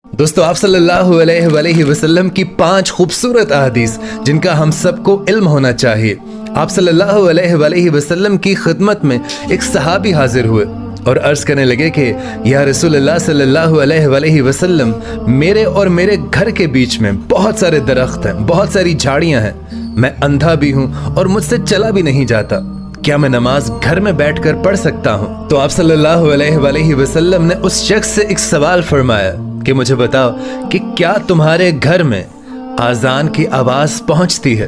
दोस्तों, आप सल्लल्लाहु अलैहि वसल्लम की 5 खूबसूरत अहादीस जिनका हम सबको इल्म होना चाहिए। आप सल्लल्लाहु अलैहि वसल्लम की खिदमत में एक सहाबी हाजिर हुए और अर्ज करने लगे कि या रसूलल्लाह सल्लल्लाहु अलैहि वसल्लम, मेरे और मेरे घर के बीच में बहुत सारे दरख्त हैं, बहुत सारी झाड़ियां हैं, मैं अंधा भी हूं और मुझसे चला भी नहीं जाता, क्या मैं नमाज घर में बैठकर पढ़ सकता हूँ? तो आप सल्लल्लाहु अलैहि वसल्लम ने उस शख्स से एक सवाल फरमाया कि मुझे बताओ कि क्या तुम्हारे घर में आज़ान की आवाज़ पहुँचती है?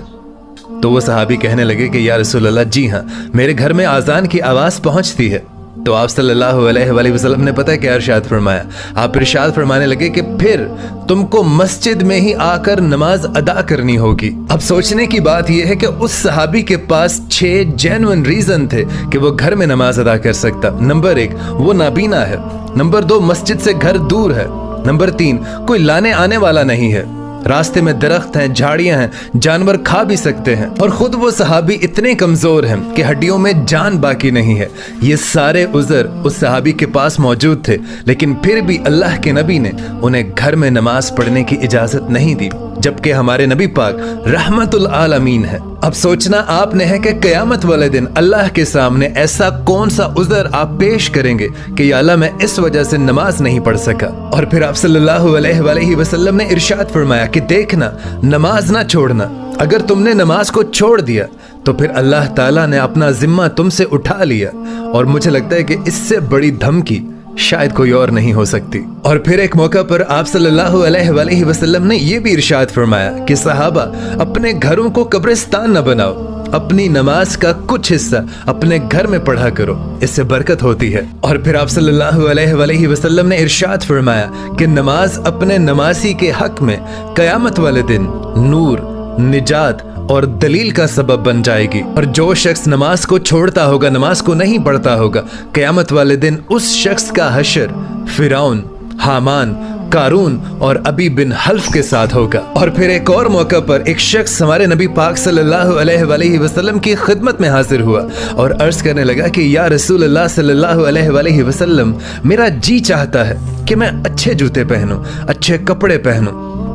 तो वो सहाबी कहने लगे कि या रसूल अल्लाह, जी हाँ, मेरे घर में आज़ान की आवाज़ पहुँचती है। तो आप सल्लल्लाहु अलैहि वसल्लम ने पता है क्या इरशाद फरमाया? आप इरशाद फरमाने लगे कि फिर तुमको मस्जिद में ही आकर नमाज अदा करनी होगी। अब सोचने की बात यह है कि उस सहाबी के पास 6 जेन्युइन रीजन थे कि वो घर में नमाज अदा कर सकता। नंबर 1, वो नाबीना है। नंबर 2, मस्जिद से घर दूर है। नंबर 3, कोई लाने आने वाला नहीं है। रास्ते में दरख्त हैं, झाड़ियां हैं, जानवर खा भी सकते हैं। और खुद वो सहाबी इतने कमजोर हैं कि हड्डियों में जान बाकी नहीं है। ये सारे उज़र उस सहाबी के पास मौजूद थे, लेकिन फिर भी अल्लाह के नबी ने उन्हें घर में नमाज पढ़ने की इजाजत नहीं दी, जबकि हमारे नबी पाक रहमतुल आलमीन है। अब सोचना आपने है कि क़यामत वाले दिन अल्लाह के सामने ऐसा कौन सा उज़र आप पेश करेंगे कि या अल्लाह, मैं इस वजह से नमाज नहीं पढ़ सका। और फिर आप सल्लल्लाहु अलैहि वसल्लम ने इरशाद फरमाया कि देखना, नमाज ना छोड़ना। अगर तुमने नमाज को छोड़ दिया तो फिर अल्लाह ताला ने अपना जिम्मा तुमसे उठा लिया, और मुझे लगता है कि इससे बड़ी धमकी शायद कोई और नहीं हो सकती। और फिर एक मौका पर आप सल्लल्लाहु अलैहि वसल्लम ने यह भी इरशाद फरमाया कि सहाबा, अपने घरों को कब्रिस्तान न बनाओ, अपनी नमाज का कुछ हिस्सा अपने घर में पढ़ा करो, इससे बरकत होती है। और फिर आप सल्लल्लाहु अलैहि वसल्लम ने इरशाद फरमाया कि नमाज अपने नमाजी के हक में क़यामत वाले दिन नूर, निजात और दलील का सबब बन जाएगी। और जो शख्स नमाज को छोड़ता होगा, नमाज को नहीं पढ़ता होगा, क़यामत वाले दिन उस शख्स का हशर फिरौन, हामान, कारून और अबी बिन हल्फ के साथ होगा। और फिर एक और मौका पर एक शख्स हमारे नबी पाक सल्लल्लाहु अलैहि वसल्लम की खिदमत में हाजिर हुआ और अर्ज करने लगा कि या रसूल अल्लाह सल्लल्लाहु अलैहि वसल्लम, मेरा जी चाहता है कि मैं अच्छे जूते पहनूं, अच्छे कपड़े पहनूं,